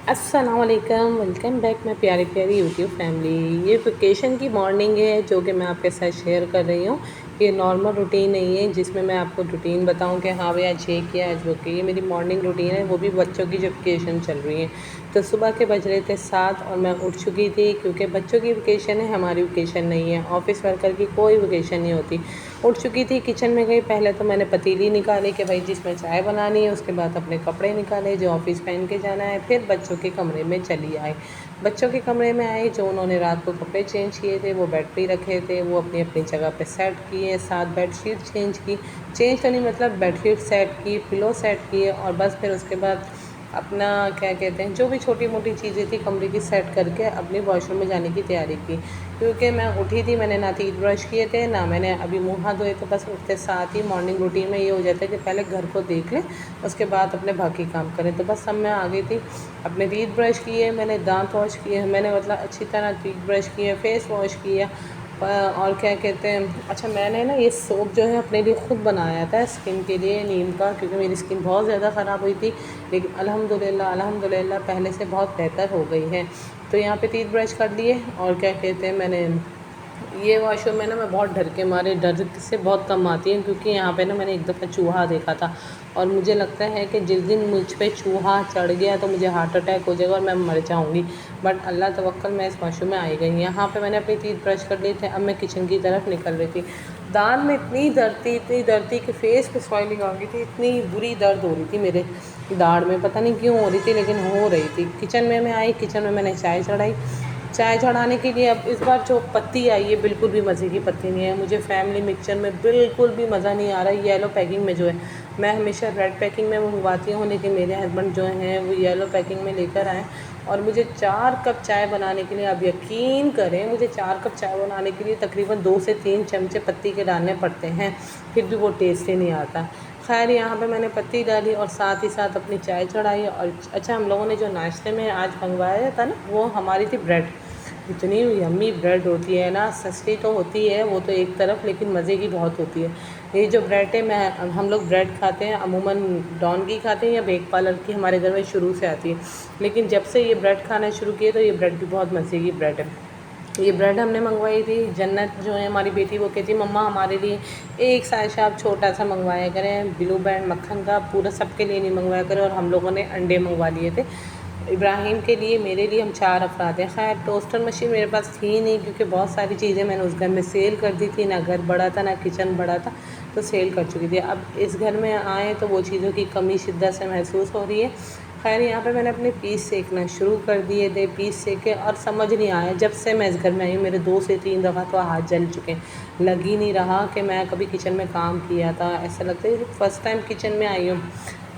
अस्सलाम वालेकुम, welcome back my प्यारी प्यारी यूट्यूब फैमिली। ये वेकेशन की मॉर्निंग है जो कि मैं आपके साथ शेयर कर रही हूँ। ये नॉर्मल रूटीन नहीं है जिसमें मैं आपको रूटीन बताऊँ कि हाँ भई आज ये किया आज वो किया। ये मेरी मॉर्निंग रूटीन है, वो भी बच्चों की जो वेकेशन चल रही है। तो सुबह के बज रहे थे 7 और मैं उठ चुकी थी क्योंकि बच्चों की वेकेशन है, हमारी वेकेशन नहीं है। ऑफ़िस वर्कर की कोई वेकेशन नहीं होती। उठ चुकी थी, किचन में गई। पहले तो मैंने पतीली निकाली कि भाई जिसमें चाय बनानी है, उसके बाद अपने कपड़े निकाले जो ऑफ़िस पहन के जाना है, फिर बच्चों के कमरे में चली आई। बच्चों के कमरे में आई, जो उन्होंने रात को कपड़े चेंज किए थे वो बेड पे ही रखे थे, वो अपनी अपनी जगह पे सेट किए। साथ बेडशीट चेंज की, चेंज तो नहीं मतलब बेडशीट सेट की, पिलो सेट किए और बस फिर उसके बाद अपना क्या कहते हैं जो भी छोटी मोटी चीज़ें थी कमरे की सेट करके अपनी वॉशरूम में जाने की तैयारी की। क्योंकि मैं उठी थी, मैंने ना टीथ ब्रश किए थे ना मैंने अभी मुँह हाथ धोए थे। बस उठते साथ ही मॉर्निंग रूटीन में ये हो जाता है कि पहले घर को देख लें, उसके बाद अपने बाकी काम करें। तो बस अब मैं आ गई थी, अपने टीथ ब्रश किए, मैंने दांत वॉश किए, मैंने मतलब अच्छी तरह टीथ ब्रश किए, फेस वॉश किया। और क्या कहते हैं, अच्छा मैंने ना ये सोप जो है अपने लिए ख़ुद बनाया था स्किन के लिए, नीम का, क्योंकि मेरी स्किन बहुत ज़्यादा ख़राब हुई थी। लेकिन अल्हम्दुलिल्लाह पहले से बहुत बेहतर हो गई है। तो यहाँ पे टीथ ब्रश कर लिए और क्या कहते हैं, मैंने ये वॉशरूम में ना मैं बहुत डर के मारे, डर से बहुत कम आती हूँ क्योंकि यहाँ पे ना मैंने एक दफ़ा चूहा देखा था और मुझे लगता है कि जिस दिन मुझ पे चूहा चढ़ गया तो मुझे हार्ट अटैक हो जाएगा और मैं मर जाऊँगी। बट अल्लाह तवक्कल मैं इस वॉशरूम में आई गई। यहाँ पे मैंने अपनी टीथ ब्रश कर ली थे, अब मैं किचन की तरफ निकल रही थी। दाँत में इतनी दर्द थी कि फेस पे स्वेलिंग आ गई थी, इतनी बुरी दर्द हो रही थी मेरे दाढ़ में, पता नहीं क्यों हो रही थी लेकिन हो रही थी। किचन में मैं आई, किचन में मैंने चाय चढ़ाई। चाय चढ़ाने के लिए अब इस बार जो पत्ती आई है बिल्कुल भी मज़े की पत्ती नहीं है। मुझे फैमिली मिक्सचर में बिल्कुल भी मज़ा नहीं आ रहा है। येलो पैकिंग में जो है, मैं हमेशा रेड पैकिंग में मंगवाती हूँ लेकिन मेरे हस्बैंड जो हैं वो येलो पैकिंग में लेकर आए और मुझे 4 कप चाय बनाने के लिए, आप यकीन करें, मुझे 4 कप चाय बनाने के लिए तकरीबन 2 से 3 चमचे पत्ती के डालने पड़ते हैं, फिर भी वो टेस्ट ही नहीं आता। खैर यहाँ पे मैंने पत्ती डाली और साथ ही साथ अपनी चाय चढ़ाई। और अच्छा, हम लोगों ने जो नाश्ते में आज मंगवाया था ना, वो हमारी थी ब्रेड। इतनी यम्मी ब्रेड होती है ना, सस्ती तो होती है वो तो एक तरफ, लेकिन मज़े की बहुत होती है। ये जो ब्रेड है, मैं हम लोग ब्रेड खाते हैं अमूमन डॉन की खाते हैं या बेक पार्लर की, हमारे घर में शुरू से आती है। लेकिन जब से ये ब्रेड खाना शुरू किए तो ये ब्रेड भी बहुत मज़े की ब्रेड है। ये ब्रेड हमने मंगवाई थी। जन्नत जो है हमारी बेटी, वो कहती मम्मा हमारे लिए एक साइज़ आप छोटा सा मंगवाया करें, ब्लू बैंड मक्खन का, पूरा सबके लिए नहीं मंगवाया करें। और हम लोगों ने अंडे मंगवा लिए थे इब्राहिम के लिए, मेरे लिए, हम 4 अफराद हैं। खैर टोस्टर मशीन मेरे पास थी नहीं क्योंकि बहुत सारी चीज़ें मैंने उस घर में सेल कर दी थी, ना घर बड़ा था ना किचन बड़ा था, तो सेल कर चुकी थी। अब इस घर में आए तो वो चीज़ों की कमी शिद्दत से महसूस हो रही है। खैर यहाँ पे मैंने अपने पीस सेकना शुरू कर दिए थे, पीस सेके और समझ नहीं आया, जब से मैं इस घर में आई हूँ मेरे 2 से 3 दफ़ा तो हाथ जल चुके हैं। लग ही नहीं रहा कि मैं कभी किचन में काम किया था, ऐसा लगता है फ़र्स्ट टाइम किचन में आई हूँ।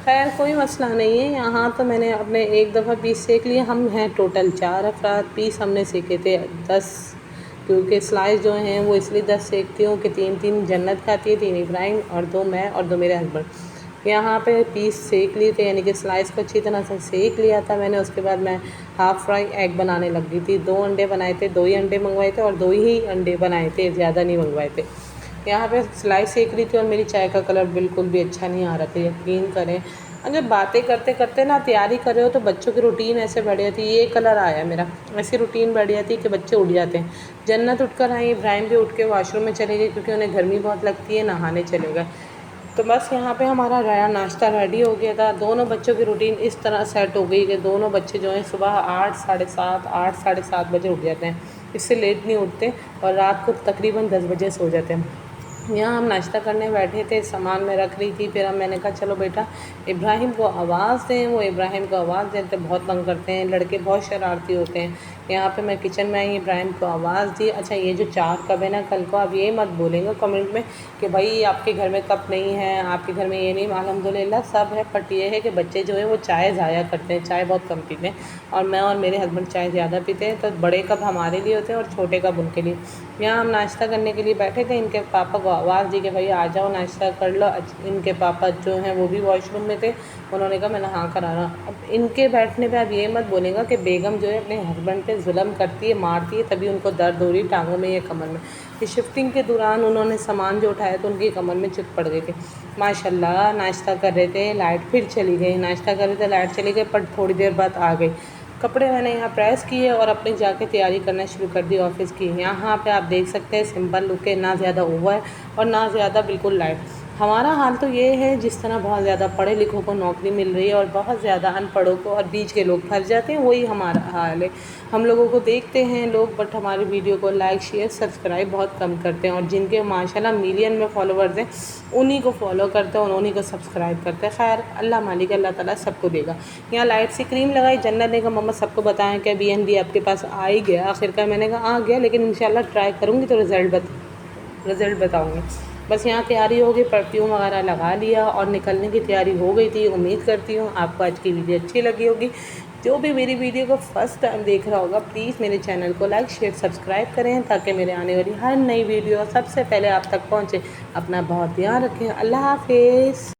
खैर कोई मसला नहीं है। यहाँ तो मैंने अपने एक दफ़ा पीस सेक लिए। हम हैं टोटल 4 अफराद, पीस हमने सेके थे 10, क्योंकि स्लाइस जो हैं वो इसलिए 10 सेकती हूँ कि 3-3 जन्नत खाती है, 3 इब्राहिम और 2 मैं और 2 मेरे हस्बैंड। यहाँ पे पीस सेक लिए थे, यानी कि स्लाइस को अच्छी तरह से सेक लिया था मैंने। उसके बाद मैं हाफ़ फ्राई एग बनाने लग गई थी। 2 अंडे बनाए थे, 2 ही अंडे मंगवाए थे और 2 ही अंडे बनाए थे, ज़्यादा नहीं मंगवाए थे। यहाँ पे सिलाई सीख रही थी और मेरी चाय का कलर बिल्कुल भी अच्छा नहीं आ रहा था, यकीन करें। और जब बातें करते करते ना तैयारी कर रहे हो तो बच्चों की रूटीन ऐसे बढ़ जाती है। ये कलर आया मेरा, ऐसी रूटीन बढ़ जाती है कि बच्चे उठ जाते हैं। जन्नत उठकर आई, इब्राहिम भी उठ के वॉशरूम में चले गए क्योंकि उन्हें गर्मी बहुत लगती है, नहाने चले गए। तो बस यहाँ पे हमारा नाश्ता रेडी हो गया था। दोनों बच्चों की रूटीन इस तरह सेट हो गई कि दोनों बच्चे जो हैं सुबह 8 साढ़े 7 बजे उठ जाते हैं, इससे लेट नहीं उठते और रात को तकरीबन 10 बजे सो जाते हैं। यहाँ हम नाश्ता करने बैठे थे, सामान मैं रख रही थी, फिर मैंने कहा चलो बेटा इब्राहिम को आवाज़ दें। वो इब्राहिम को आवाज़ देते बहुत तंग करते हैं, लड़के बहुत शरारती होते हैं। यहाँ पे मैं किचन में आई, इब्राहिम को आवाज़ दी। अच्छा ये जो 4 कप है ना, कल को आप ये मत बोलेंगे कमेंट में कि भाई आपके घर में कप नहीं है, आपके घर में ये नहीं। अल्हम्दुलिल्लाह सब है, बट ये है कि बच्चे जो है वो चाय ज़ाया करते हैं, चाय बहुत कम पीते हैं और मैं और मेरे हस्बैंड चाय ज़्यादा पीते हैं। तो बड़े कप हमारे लिए होते हैं और छोटे कप उनके लिए। यहाँ हम नाश्ता करने के लिए बैठे थे, इनके पापा को आवाज़ दी कि भाई आ जाओ नाश्ता कर लो। इनके पापा जो हैं वो भी वॉशरूम में थे, उन्होंने कहा मैं नहा कर आ रहा हूँ। अब इनके बैठने पे आप ये मत बोलेगा कि बेगम जो है अपने हस्बैंड पे जुल्म करती है, मारती है, तभी उनको दर्द हो रही टांगों में या कमर में। कि शिफ्टिंग के दौरान उन्होंने सामान जो उठाया तो उनकी कमर में चुट पड़ गई थी। माशाल्लाह नाश्ता कर रहे थे, लाइट फिर चली गई, नाश्ता कर रहे थे लाइट चली गई, पर थोड़ी देर बाद आ गई। कपड़े मैंने यहाँ प्रेस किए और अपनी जाके तैयारी करना शुरू कर दी ऑफ़िस की। यहाँ पे आप देख सकते हैं सिंपल लुक है, ना ज़्यादा ओवर और ना ज़्यादा बिल्कुल लाइट। हमारा हाल तो ये है जिस तरह बहुत ज़्यादा पढ़े लिखों को नौकरी मिल रही है और बहुत ज़्यादा अनपढ़ों को और बीच के लोग फंस जाते हैं, वही हमारा हाल है। हम लोगों को देखते हैं लोग, बट हमारी वीडियो को लाइक शेयर सब्सक्राइब बहुत कम करते हैं, और जिनके माशाल्लाह मिलियन में फॉलोवर्स हैं उन्हीं को फॉलो करते हैं और उन्हीं को सब्सक्राइब करते हैं। खैर अल्लाह मालिक, अल्लाह ताला सबको देगा। यहाँ लाइट सी क्रीम लगाई, जन्नत ने कहा मम्मा सबको बताएं कि BNB आपके पास आ ही गया। आखिरकार मैंने कहा आ गया, लेकिन इंशाल्लाह ट्राई करूँगी तो रिज़ल्ट बताऊँगी। बस यहाँ तैयारी हो गई, परफ्यूम वगैरह लगा लिया और निकलने की तैयारी हो गई थी। उम्मीद करती हूँ आपको आज की वीडियो अच्छी लगी होगी। जो भी मेरी वीडियो को फर्स्ट टाइम देख रहा होगा, प्लीज़ मेरे चैनल को लाइक शेयर सब्सक्राइब करें, ताकि मेरे आने वाली हर नई वीडियो सबसे पहले आप तक पहुँचे। अपना बहुत ध्यान रखें। अल्लाह हाफिज़।